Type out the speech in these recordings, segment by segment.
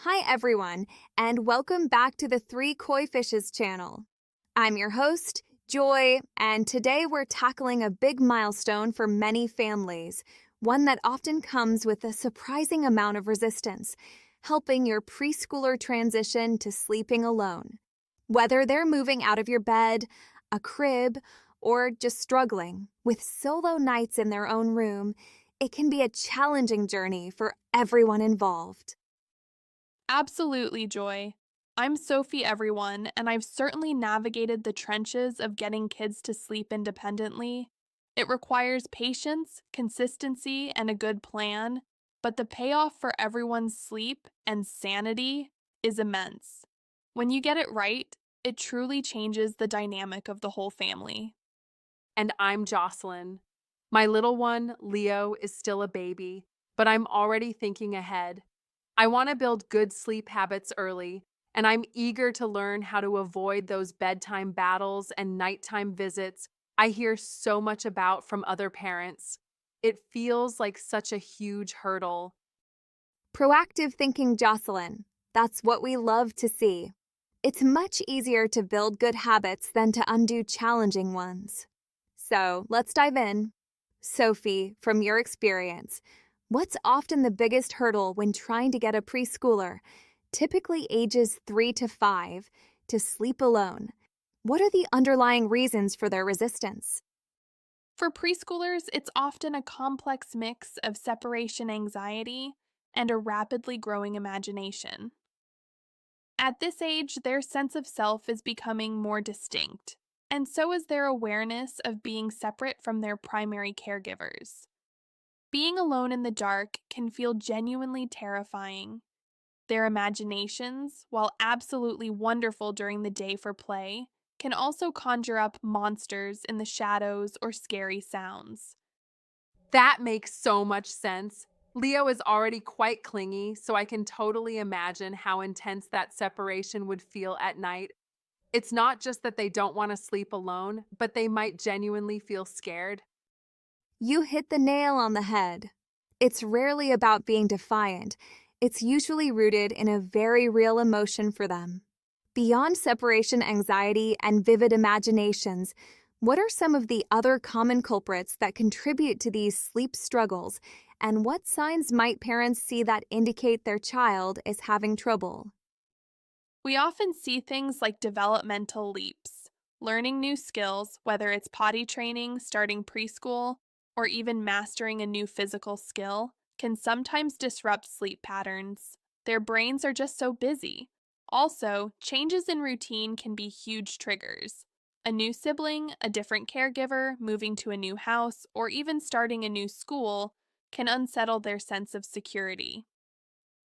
Hi, everyone, and welcome back to the Three Koi Fishes channel. I'm your host, Joy, and today we're tackling a big milestone for many families, one that often comes with a surprising amount of resistance, helping your preschooler transition to sleeping alone. Whether they're moving out of your bed, a crib, or just struggling with solo nights in their own room, it can be a challenging journey for everyone involved. Absolutely, Joy. I'm Sophie, everyone, and I've certainly navigated the trenches of getting kids to sleep independently. It requires patience, consistency, and a good plan, but the payoff for everyone's sleep and sanity is immense. When you get it right, it truly changes the dynamic of the whole family. And I'm Jocelyn. My little one, Leo, is still a baby, but I'm already thinking ahead. I want to build good sleep habits early, and I'm eager to learn how to avoid those bedtime battles and nighttime visits I hear so much about from other parents. It feels like such a huge hurdle. Proactive thinking, Jocelyn. That's what we love to see. It's much easier to build good habits than to undo challenging ones. So let's dive in. Sophie, from your experience, what's often the biggest hurdle when trying to get a preschooler, typically ages 3 to 5, to sleep alone? What are the underlying reasons for their resistance? For preschoolers, it's often a complex mix of separation anxiety and a rapidly growing imagination. At this age, their sense of self is becoming more distinct, and so is their awareness of being separate from their primary caregivers. Being alone in the dark can feel genuinely terrifying. Their imaginations, while absolutely wonderful during the day for play, can also conjure up monsters in the shadows or scary sounds. That makes so much sense. Leo is already quite clingy, so I can totally imagine how intense that separation would feel at night. It's not just that they don't want to sleep alone, but they might genuinely feel scared. You hit the nail on the head. It's rarely about being defiant. It's usually rooted in a very real emotion for them. Beyond separation anxiety and vivid imaginations, what are some of the other common culprits that contribute to these sleep struggles, and what signs might parents see that indicate their child is having trouble? We often see things like developmental leaps. Learning new skills, whether it's potty training, starting preschool, or even mastering a new physical skill, can sometimes disrupt sleep patterns. Their brains are just so busy. Also, changes in routine can be huge triggers. A new sibling, a different caregiver, moving to a new house, or even starting a new school can unsettle their sense of security.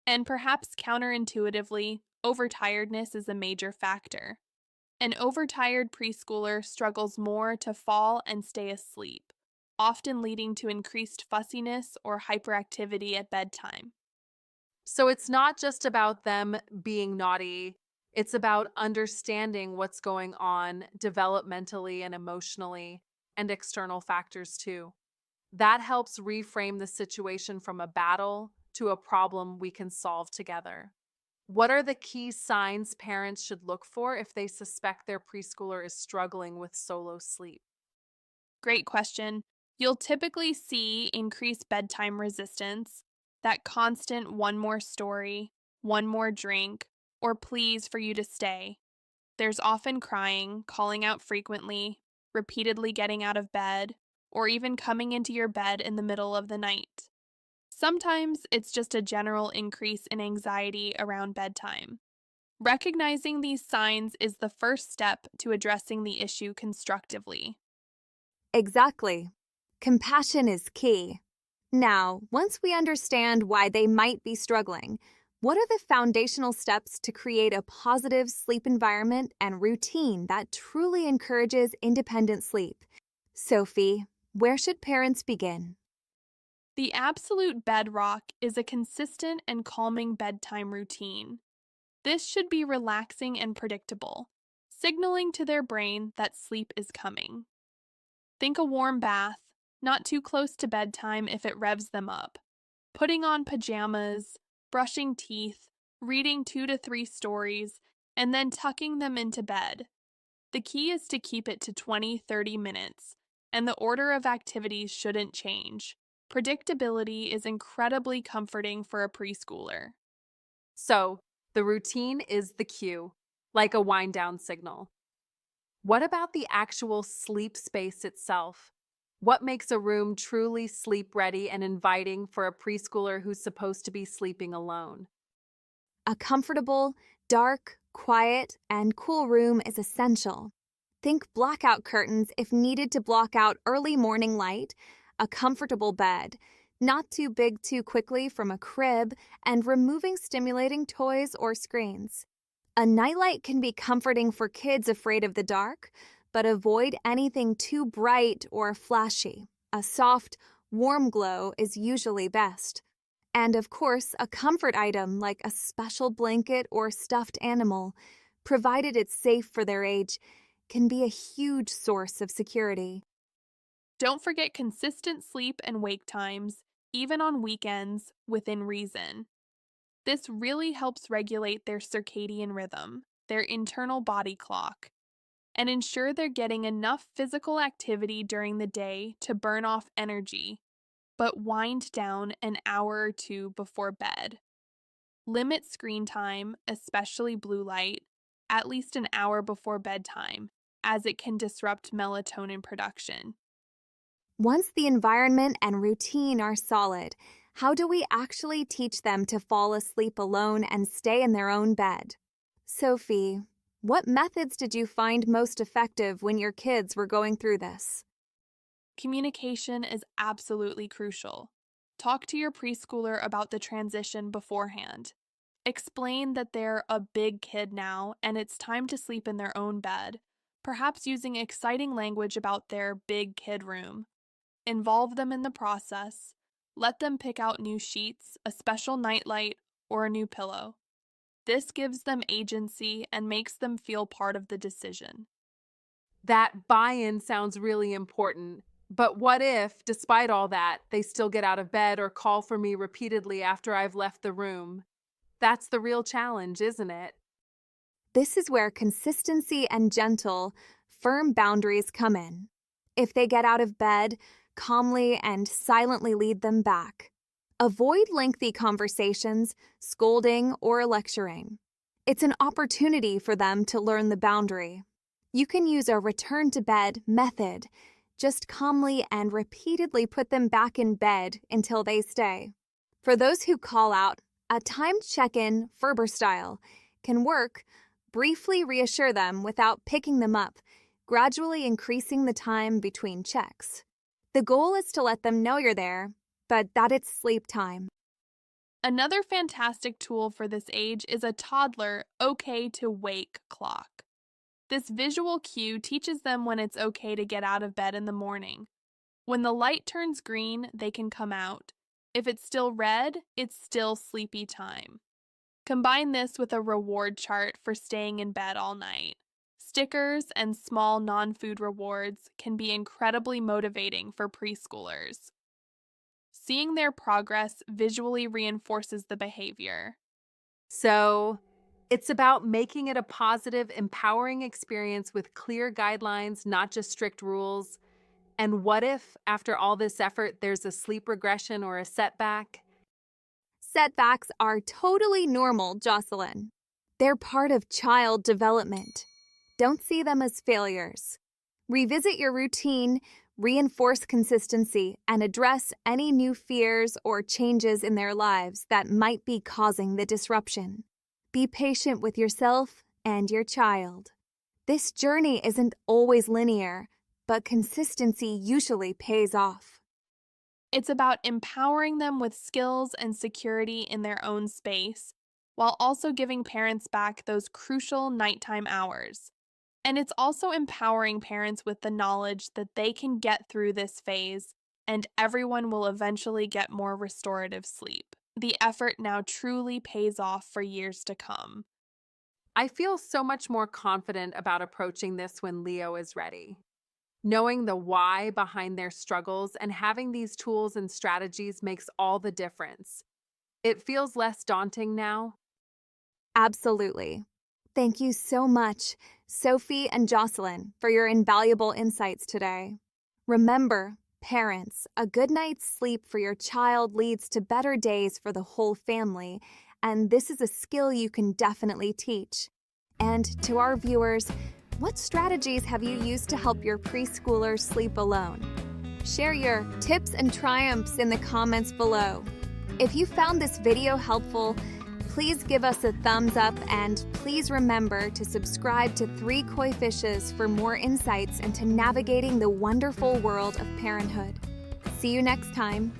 And perhaps counterintuitively, overtiredness is a major factor. An overtired preschooler struggles more to fall and stay asleep, often leading to increased fussiness or hyperactivity at bedtime. So it's not just about them being naughty, it's about understanding what's going on developmentally and emotionally, and external factors too. That helps reframe the situation from a battle to a problem we can solve together. What are the key signs parents should look for if they suspect their preschooler is struggling with solo sleep? Great question. You'll typically see increased bedtime resistance, that constant one more story, one more drink, or pleas for you to stay. There's often crying, calling out frequently, repeatedly getting out of bed, or even coming into your bed in the middle of the night. Sometimes it's just a general increase in anxiety around bedtime. Recognizing these signs is the first step to addressing the issue constructively. Exactly. Compassion is key. Now, once we understand why they might be struggling, what are the foundational steps to create a positive sleep environment and routine that truly encourages independent sleep? Sophie, where should parents begin? The absolute bedrock is a consistent and calming bedtime routine. This should be relaxing and predictable, signaling to their brain that sleep is coming. Think a warm bath, not too close to bedtime if it revs them up. Putting on pajamas, brushing teeth, reading 2 to 3 stories, and then tucking them into bed. The key is to keep it to 20-30 minutes, and the order of activities shouldn't change. Predictability is incredibly comforting for a preschooler. So, the routine is the cue, like a wind down signal. What about the actual sleep space itself? What makes a room truly sleep ready and inviting for a preschooler who's supposed to be sleeping alone? A comfortable, dark, quiet, and cool room is essential. Think blackout curtains if needed to block out early morning light, a comfortable bed, not too big too quickly from a crib, and removing stimulating toys or screens. A nightlight can be comforting for kids afraid of the dark, but avoid anything too bright or flashy. A soft, warm glow is usually best. And of course, a comfort item like a special blanket or stuffed animal, provided it's safe for their age, can be a huge source of security. Don't forget consistent sleep and wake times, even on weekends, within reason. This really helps regulate their circadian rhythm, their internal body clock, and ensure they're getting enough physical activity during the day to burn off energy, but wind down an hour or two before bed. Limit screen time, especially blue light, at least an hour before bedtime, as it can disrupt melatonin production. Once the environment and routine are solid, how do we actually teach them to fall asleep alone and stay in their own bed? Sophie, what methods did you find most effective when your kids were going through this? Communication is absolutely crucial. Talk to your preschooler about the transition beforehand. Explain that they're a big kid now and it's time to sleep in their own bed, perhaps using exciting language about their big kid room. Involve them in the process. Let them pick out new sheets, a special nightlight, or a new pillow. This gives them agency and makes them feel part of the decision. That buy in sounds really important. But what if, despite all that, they still get out of bed or call for me repeatedly after I've left the room? That's the real challenge, isn't it? This is where consistency and gentle, firm boundaries come in. If they get out of bed, calmly and silently lead them back. Avoid lengthy conversations, scolding, or lecturing. It's an opportunity for them to learn the boundary. You can use a return to bed method. Just calmly and repeatedly put them back in bed until they stay. For those who call out, a timed check-in, Ferber style, can work. Briefly reassure them without picking them up, gradually increasing the time between checks. The goal is to let them know you're there, but that it's sleep time. Another fantastic tool for this age is a toddler okay to wake clock. This visual cue teaches them when it's okay to get out of bed in the morning. When the light turns green, they can come out. If it's still red, it's still sleepy time. Combine this with a reward chart for staying in bed all night. Stickers and small non-food rewards can be incredibly motivating for preschoolers. Seeing their progress visually reinforces the behavior. So, it's about making it a positive, empowering experience with clear guidelines, not just strict rules. And what if, after all this effort, there's a sleep regression or a setback? Setbacks are totally normal, Jocelyn. They're part of child development. Don't see them as failures. Revisit your routine, reinforce consistency, and address any new fears or changes in their lives that might be causing the disruption. Be patient with yourself and your child. This journey isn't always linear, but consistency usually pays off. It's about empowering them with skills and security in their own space, while also giving parents back those crucial nighttime hours. And it's also empowering parents with the knowledge that they can get through this phase and everyone will eventually get more restorative sleep. The effort now truly pays off for years to come. I feel so much more confident about approaching this when Leo is ready. Knowing the why behind their struggles and having these tools and strategies makes all the difference. It feels less daunting now. Absolutely. Thank you so much, Sophie and Jocelyn, for your invaluable insights today. Remember, parents, a good night's sleep for your child leads to better days for the whole family, and this is a skill you can definitely teach. And to our viewers, what strategies have you used to help your preschoolers sleep alone? Share your tips and triumphs in the comments below. If you found this video helpful, please give us a thumbs up and please remember to subscribe to 3 Koi Fishes for more insights into navigating the wonderful world of parenthood. See you next time.